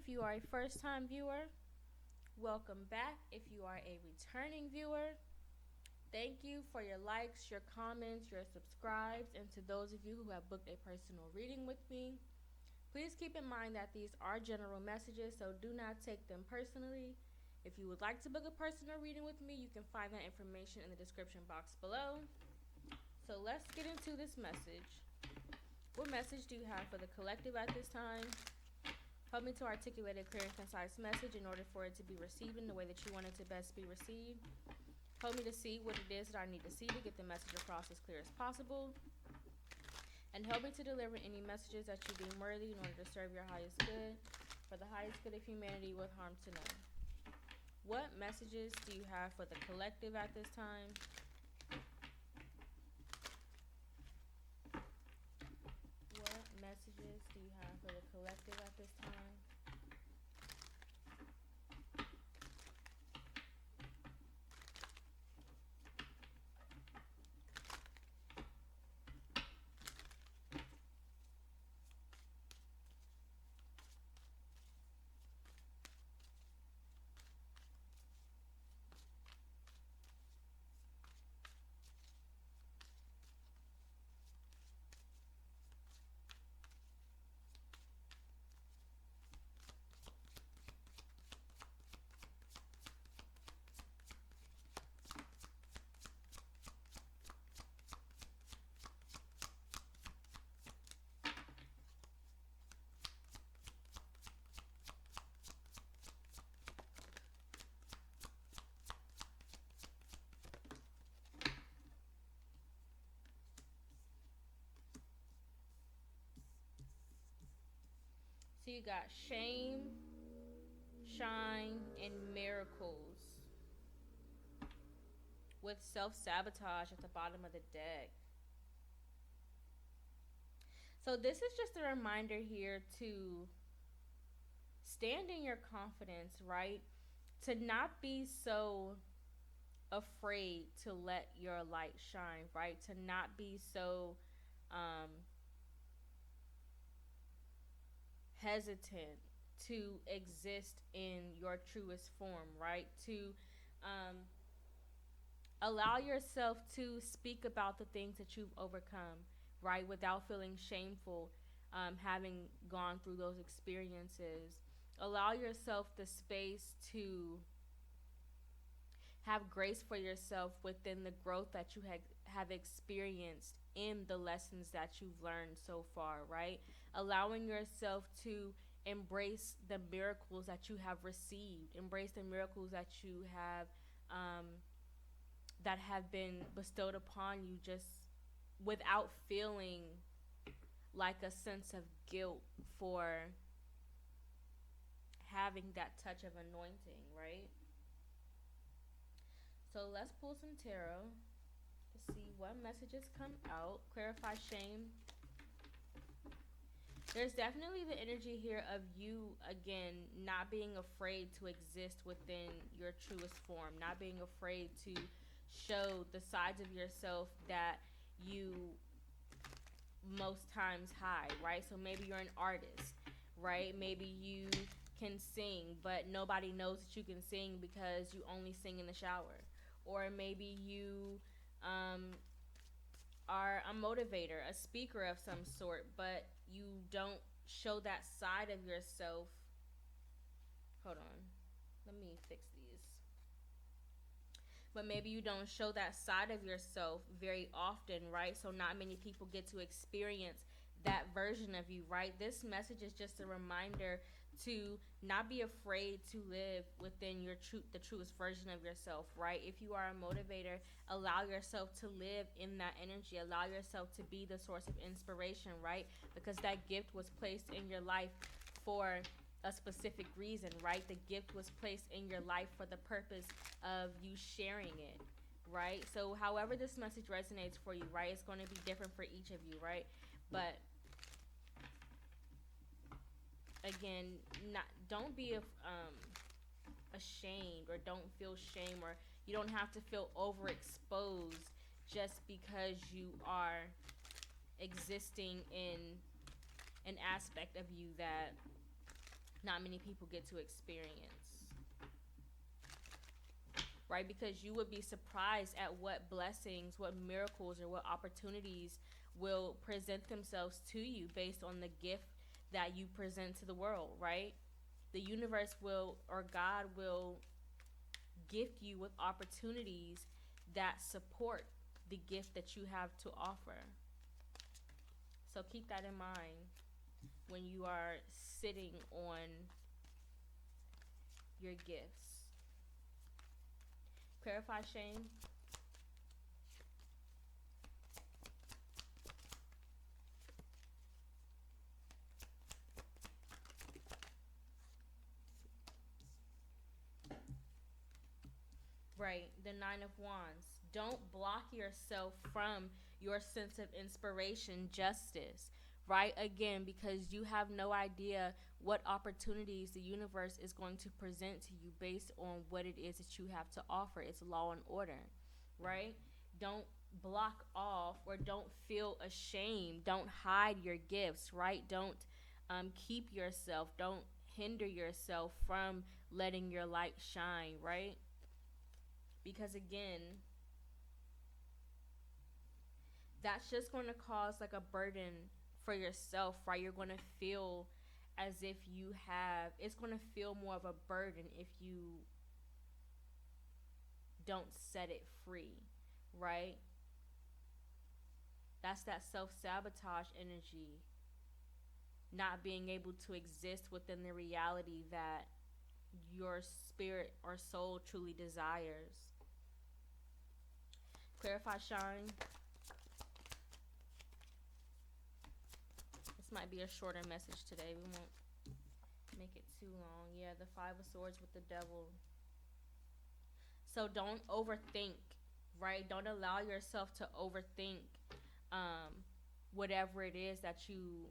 if you are a first time viewer. Welcome back if you are a returning viewer. Thank you for your likes, your comments, your subscribes, and to those of you who have booked a personal reading with me. Please keep in mind that these are general messages, so do not take them personally. If you would like to book a personal reading with me, you can find that information in the description box below. So let's get into this message. What message do you have for the collective at this time? Help me to articulate a clear and concise message in order for it to be received in the way that you want it to best be received. Help me to see what it is that I need to see to get the message across as clear as possible. And help me to deliver any messages that you deem worthy in order to serve your highest good, for the highest good of humanity with harm to none. What messages do you have for the collective at this time? What messages do you have for the collective at this time? So you got shame, shine, and miracles, with self-sabotage at the bottom of the deck. So this is just a reminder here to stand in your confidence, right? To not be so afraid to let your light shine, right? To not be so hesitant to exist in your truest form, right? To allow yourself to speak about the things that you've overcome, right? Without feeling shameful, having gone through those experiences. Allow yourself the space to have grace for yourself within the growth that you have experienced in the lessons that you've learned so far, right? Allowing yourself to embrace the miracles that you have received, embrace the miracles that you have that have been bestowed upon you, just without feeling like a sense of guilt for having that touch of anointing, right? So let's pull some tarot to see what messages come out. Clarify shame. There's definitely the energy here of you, again, not being afraid to exist within your truest form, not being afraid to show the sides of yourself that you most times hide, right? So maybe you're an artist, right? Maybe you can sing, but nobody knows that you can sing because you only sing in the shower. Or maybe you are a motivator, a speaker of some sort, but you don't show that side of yourself. Hold on. Let me fix these. But maybe you don't show that side of yourself very often, right? So not many people get to experience that version of you, right? This message is just a reminder to not be afraid to live within your the truest version of yourself, right? If you are a motivator, allow yourself to live in that energy. Allow yourself to be the source of inspiration, right? Because that gift was placed in your life for a specific reason, right? The gift was placed in your life for the purpose of you sharing it, right? So however this message resonates for you, right, it's going to be different for each of you, right? But again, don't be ashamed, or don't feel shame, or you don't have to feel overexposed just because you are existing in an aspect of you that not many people get to experience, right? Because you would be surprised at what blessings, what miracles, or what opportunities will present themselves to you based on the gift that you present to the world, right? The universe will, or God will, gift you with opportunities that support the gift that you have to offer. So keep that in mind when you are sitting on your gifts. Clarify, Shane. Right, the Nine of Wands. Don't block yourself from your sense of inspiration, justice, right? Again, because you have no idea what opportunities the universe is going to present to you based on what it is that you have to offer. It's law and order, right? Don't block off or don't feel ashamed. Don't hide your gifts, right? Don't keep yourself. Don't hinder yourself from letting your light shine, right? Because again, that's just going to cause like a burden for yourself, right? You're going to feel as if you have, it's going to feel more of a burden if you don't set it free, right? That's that self-sabotage energy, not being able to exist within the reality that your spirit or soul truly desires. Clarify, Shine. This might be a shorter message today. We won't make it too long. Yeah, the Five of Swords with the Devil. So don't overthink, right? Don't allow yourself to overthink whatever it is that you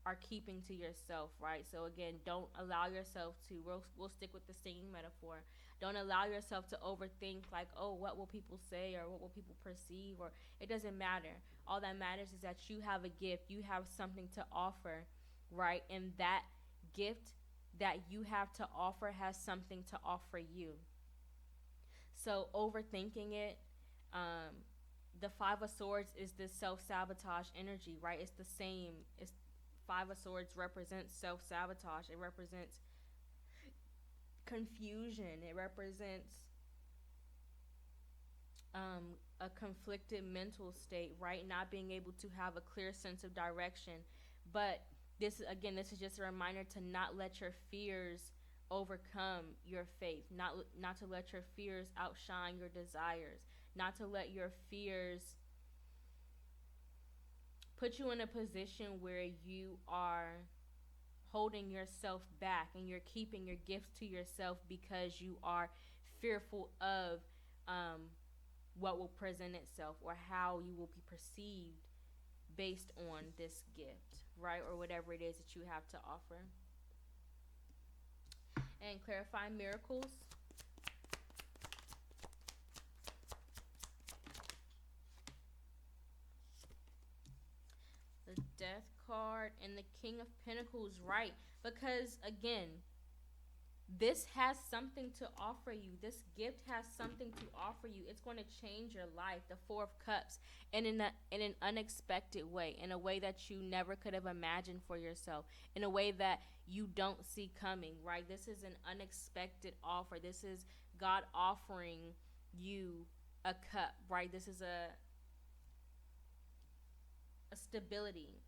are keeping to yourself, right? So again, don't allow yourself to, we'll stick with the singing metaphor. Don't allow yourself to overthink like, oh, what will people say, or what will people perceive, or it doesn't matter. All that matters is that you have a gift, you have something to offer, right? And that gift that you have to offer has something to offer you. So overthinking it, the Five of Swords is this self-sabotage energy, right? It's the same. It's Five of Swords represents self-sabotage. It represents confusion. It represents a conflicted mental state, right? Not being able to have a clear sense of direction. But this is just a reminder to not let your fears overcome your faith. Not to let your fears outshine your desires. Not to let your fears put you in a position where you are holding yourself back and you're keeping your gifts to yourself because you are fearful of what will present itself or how you will be perceived based on this gift, right? Or whatever it is that you have to offer. And clarify miracles. The Death card and the King of Pentacles, right? Because again, this has something to offer you. This gift has something to offer you. It's going to change your life. The Four of Cups, and in an unexpected way, in a way that you never could have imagined for yourself, in a way that you don't see coming, right? This is an unexpected offer. This is God offering you a cup, right? This is a stability,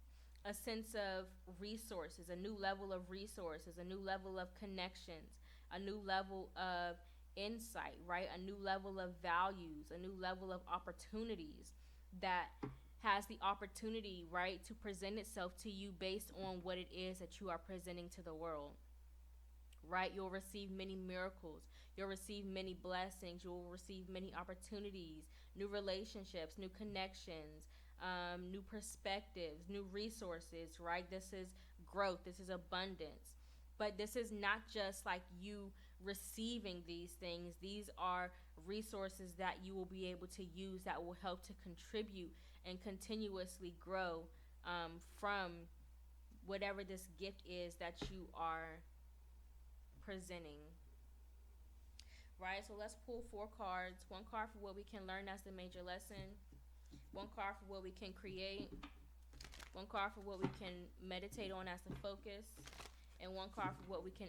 a sense of resources, a new level of resources, a new level of connections, a new level of insight, right? A new level of values, a new level of opportunities that has the opportunity, right, to present itself to you based on what it is that you are presenting to the world, right? You'll receive many miracles. You'll receive many blessings. You'll receive many opportunities, new relationships, new connections, new perspectives, new resources, right? This is growth. This is abundance. But this is not just like you receiving these things. These are resources that you will be able to use that will help to contribute and continuously grow from whatever this gift is that you are presenting. Right? So let's pull 4 cards. 1 card for what we can learn as the major lesson. 1 card for what we can create. 1 card for what we can meditate on as the focus. And 1 card for what we can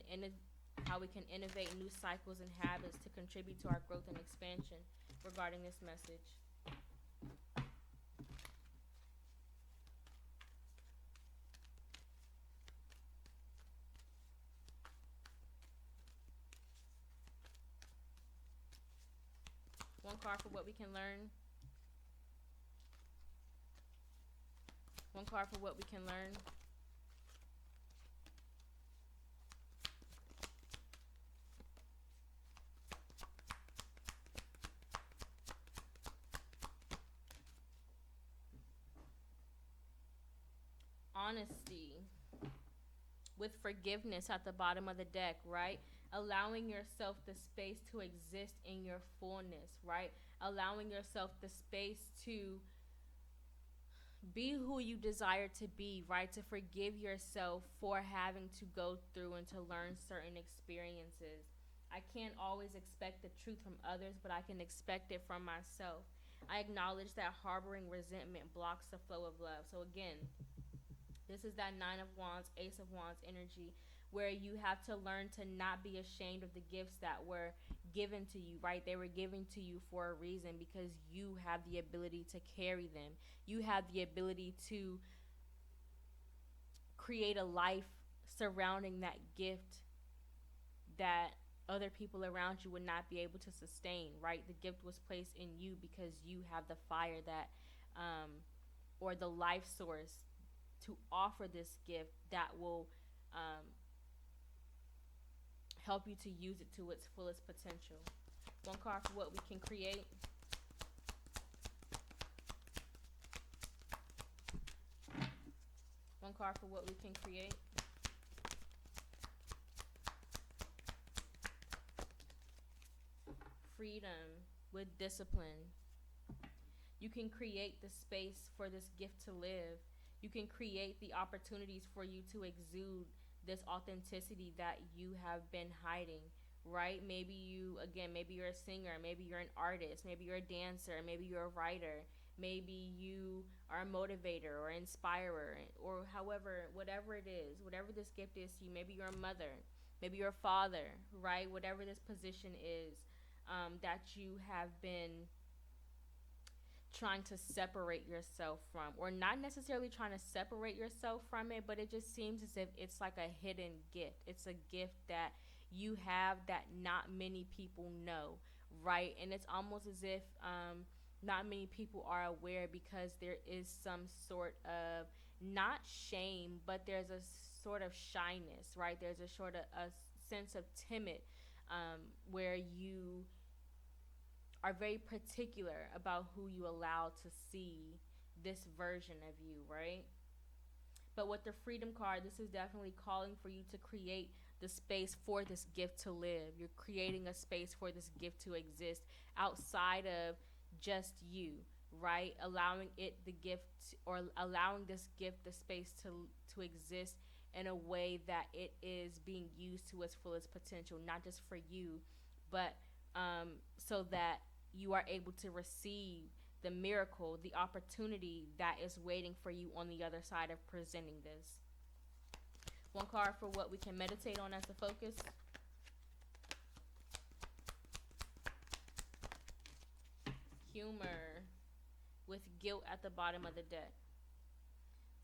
how we can innovate new cycles and habits to contribute to our growth and expansion regarding this message. One card for what we can learn. 1 card for what we can learn. Honesty with forgiveness at the bottom of the deck, right? Allowing yourself the space to exist in your fullness, right? Allowing yourself the space to be who you desire to be, right? To forgive yourself for having to go through and to learn certain experiences. I can't always expect the truth from others, but I can expect it from myself. I acknowledge that harboring resentment blocks the flow of love. So again, this is that 9 of Wands, Ace of Wands energy, where you have to learn to not be ashamed of the gifts that were given to you, right? They were given to you for a reason, because you have the ability to carry them. You have the ability to create a life surrounding that gift that other people around you would not be able to sustain, right? The gift was placed in you because you have the fire that, or the life source to offer this gift that will help you to use it to its fullest potential. 1 card for what we can create. One card for what we can create. Freedom with discipline. You can create the space for this gift to live. You can create the opportunities for you to exude this authenticity that you have been hiding, right? Maybe you're a singer, maybe you're an artist, maybe you're a dancer, maybe you're a writer, maybe you are a motivator or inspirer, or whatever it is, whatever this gift is to you. Maybe you're a mother, maybe you're a father, right? Whatever this position is that you have been trying to separate yourself from, or not necessarily trying to separate yourself from it, but it just seems as if it's like a hidden gift. It's a gift that you have that not many people know, right? And it's almost as if not many people are aware, because there is some sort of, not shame, but there's a sort of shyness, right? There's a sort of a sense of timid, where you are very particular about who you allow to see this version of you, right? But with the Freedom card, this is definitely calling for you to create the space for this gift to live. You're creating a space for this gift to exist outside of just you, right? Allowing this gift the space to exist in a way that it is being used to its fullest potential, not just for you, but so that you are able to receive the miracle, the opportunity that is waiting for you on the other side of presenting this. 1 card for what we can meditate on as the focus. Humor with guilt at the bottom of the deck.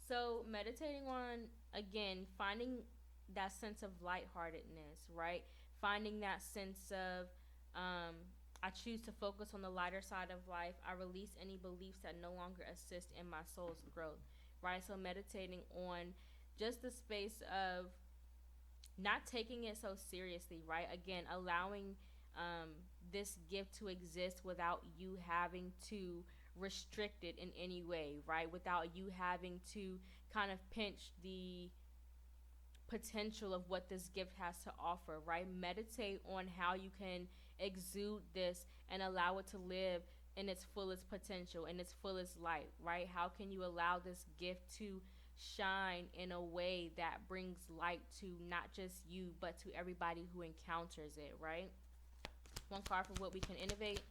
So meditating on, again, finding that sense of lightheartedness, right? Finding that sense of, I choose to focus on the lighter side of life. I release any beliefs that no longer assist in my soul's growth, right? So meditating on just the space of not taking it so seriously, right? Again, allowing this gift to exist without you having to restrict it in any way, right? Without you having to kind of pinch the potential of what this gift has to offer, right? Meditate on how you can exude this and allow it to live in its fullest potential, in its fullest light, right? How can you allow this gift to shine in a way that brings light to not just you, but to everybody who encounters it, right? One card for what we can innovate.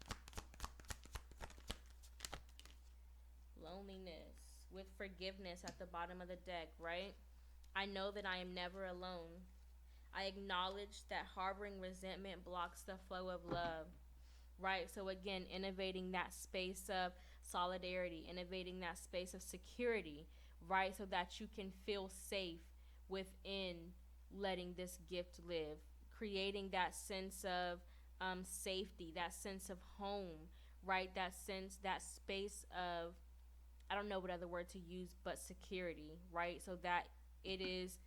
Loneliness with forgiveness at the bottom of the deck, right? I know that I am never alone. I acknowledge that harboring resentment blocks the flow of love, right? So again, innovating that space of solidarity, innovating that space of security, right? So that you can feel safe within letting this gift live, creating that sense of safety, that sense of home, right? That sense, that space of, I don't know what other word to use, but security, right? So that it is,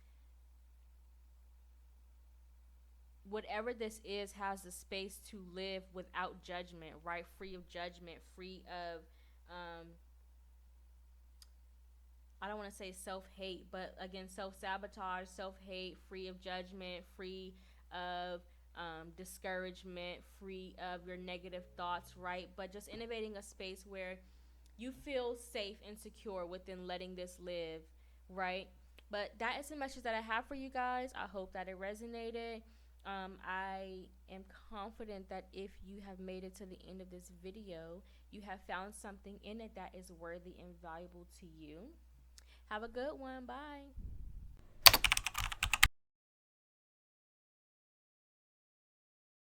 whatever this is, has the space to live without judgment, right? Free of judgment, free of, I don't want to say self-hate, but again, self-sabotage, self-hate, free of judgment, free of discouragement, free of your negative thoughts, right? But just innovating a space where you feel safe and secure within letting this live, right? But that is the message that I have for you guys. I hope that it resonated. I am confident that if you have made it to the end of this video, you have found something in it that is worthy and valuable to you. Have a good one. Bye.